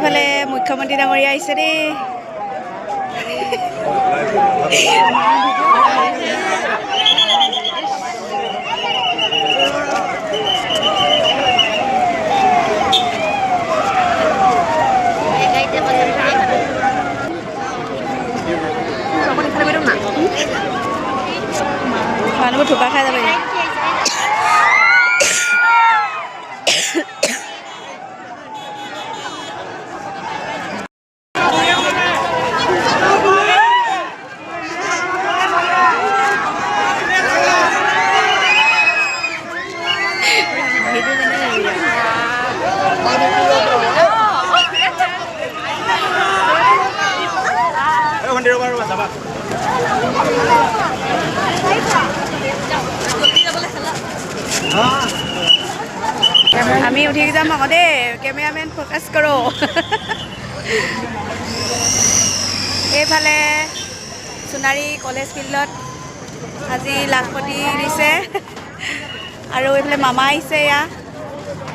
এইফালে মুখ্যমন্ত্ৰী ডাঙৰীয়া আহিছে দেই। মানুহবোৰ থোপা খাই যাব। আমি উঠি যাম আকৌ দেই, কেমেৰামেন ফ'কাছ কৰোঁ। এইফালে সোণাৰী কলেজ ফিল্ডত আজি লাখপতি দিছে আৰু এইফালে মামা আহিছে এয়া।